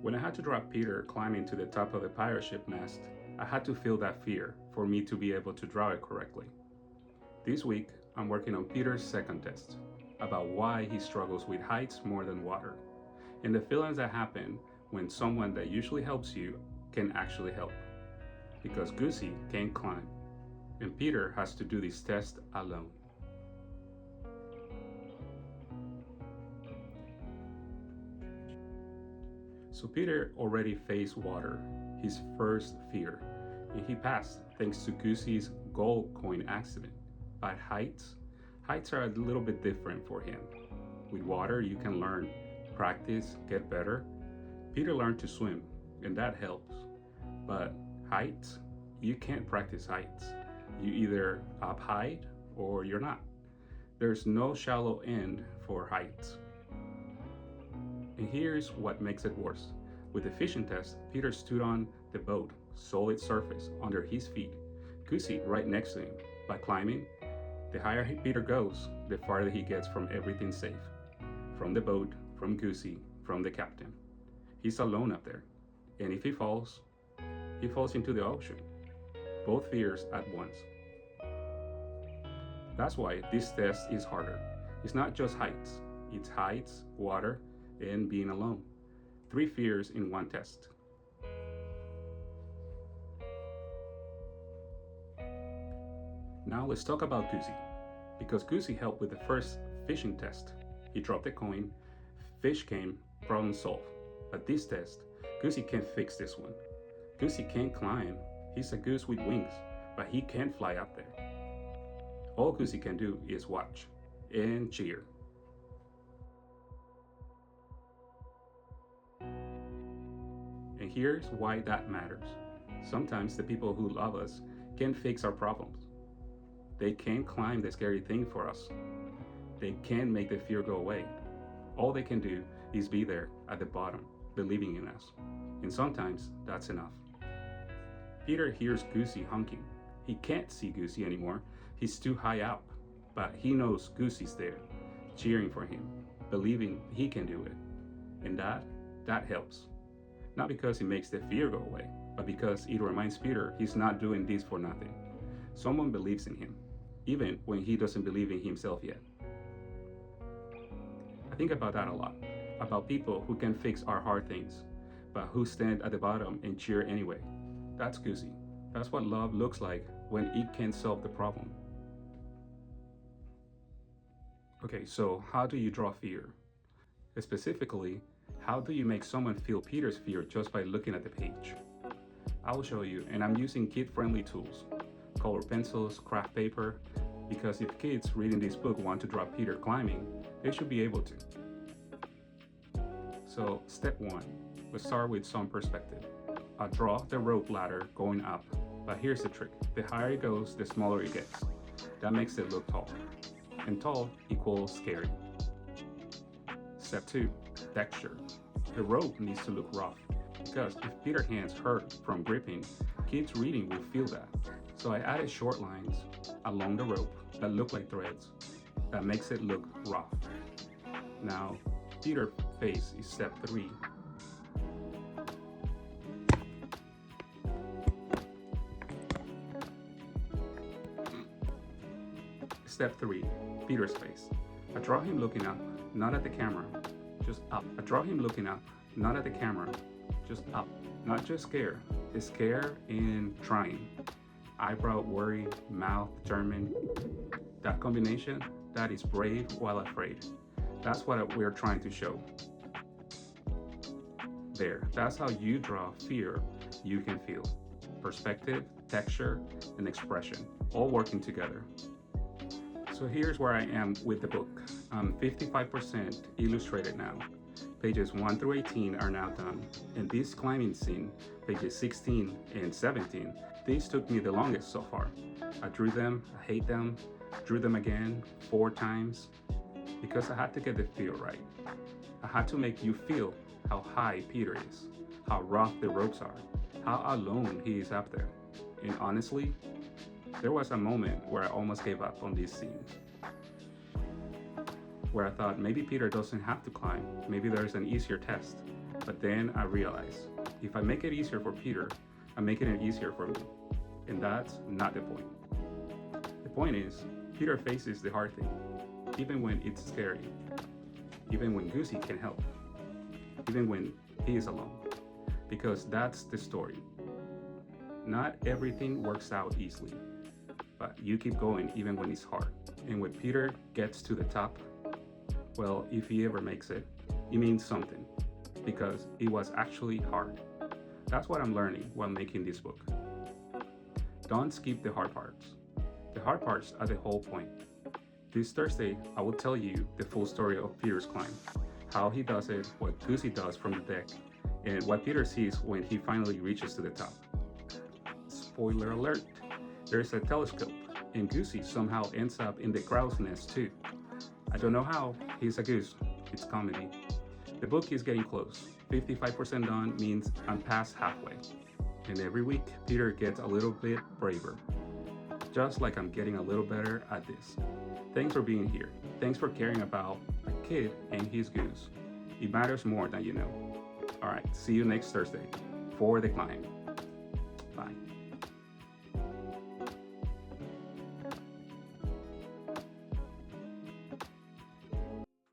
When I had to drop Peter climbing to the top of the pirate ship mast, I had to feel that fear for me to be able to draw it correctly. This week, I'm working on Peter's second test, about why he struggles with heights more than water, and the feelings that happen when someone that usually helps you can actually help. Because Goosy can't climb, and Peter has to do this test alone. So Peter already faced water, his first fear, and he passed thanks to Goosy's gold coin accident. But heights are a little bit different for him. With water, you can learn, practice, get better. Peter learned to swim, and that helps. But heights, you can't practice heights. You either up height or you're not. There's no shallow end for heights. And here's what makes it worse. With the fishing test, Peter stood on the boat, solid surface under his feet, Goosy right next to him. By climbing, the higher Peter goes, the farther he gets from everything safe. From the boat, from Goosy, from the captain. He's alone up there. And if he falls into the ocean. Both fears at once. That's why this test is harder. It's not just heights. It's heights, water, and being alone. 3 fears in one test. Now let's talk about Goosy. Because Goosy helped with the first fishing test. He dropped the coin, fish came, problem solved. But this test, Goosy can't fix this one. Goosy can't climb. He's a goose with wings, but he can't fly up there. All Goosy can do is watch and cheer. And here's why that matters. Sometimes the people who love us can't fix our problems. They can't climb the scary thing for us. They can't make the fear go away. All they can do is be there at the bottom, believing in us. And sometimes that's enough. Peter hears Goosy honking. He can't see Goosy anymore. He's too high up. But he knows Goosy's there, cheering for him, believing he can do it. And that helps. Not because it makes the fear go away, but because it reminds Peter he's not doing this for nothing. Someone believes in him, even when he doesn't believe in himself yet. I think about that a lot, about people who can fix our hard things, but who stand at the bottom and cheer anyway. That's Goosy. That's what love looks like when it can't solve the problem. Okay, so how do you draw fear? Specifically, how do you make someone feel Peter's fear just by looking at the page? I will show you, and I'm using kid-friendly tools, color pencils, craft paper, because if kids reading this book want to draw Peter climbing, they should be able to. So, step 1, let's start with some perspective. I'll draw the rope ladder going up, but here's the trick. The higher it goes, the smaller it gets. That makes it look tall. And tall equals scary. Step 2, texture. The rope needs to look rough, because if Peter's hands hurt from gripping, kids reading will feel that. So I added short lines along the rope that look like threads. That makes it look rough. Now, Peter's face is step 3. Step 3, Peter's face. I draw him looking up, not at the camera, just up. I draw him looking up, not at the camera, just up. Not just scared, it's scare and trying. Eyebrow worry, mouth determined. That combination, that is brave while afraid. That's what we're trying to show. There, that's how you draw fear you can feel. Perspective, texture, and expression, all working together. So here's where I am with the book. I'm 55% illustrated now. Pages 1 through 18 are now done. And this climbing scene, pages 16 and 17, these took me the longest so far. I drew them, I hate them, drew them again 4 times, because I had to get the feel right. I had to make you feel how high Peter is, how rough the ropes are, how alone he is up there. And honestly, there was a moment where I almost gave up on this scene, where I thought maybe Peter doesn't have to climb, maybe there's an easier test. But then I realized if I make it easier for Peter, I'm making it easier for me. And that's not the point. The point is, Peter faces the hard thing, even when it's scary, even when Goosy can help, even when he is alone. Because that's the story. Not everything works out easily, but you keep going even when it's hard. And when Peter gets to the top, well, if he ever makes it, it means something, because it was actually hard. That's what I'm learning while making this book. Don't skip the hard parts. The hard parts are the whole point. This Thursday, I will tell you the full story of Peter's climb, how he does it, what Goosy does from the deck, and what Peter sees when he finally reaches to the top. Spoiler alert, there's a telescope, and Goosy somehow ends up in the crow's nest too. I don't know how, he's a goose, it's comedy. The book is getting close. 55% done means I'm past halfway. And every week, Peter gets a little bit braver. Just like I'm getting a little better at this. Thanks for being here. Thanks for caring about a kid and his goose. It matters more than you know. All right, see you next Thursday for the climb. Bye.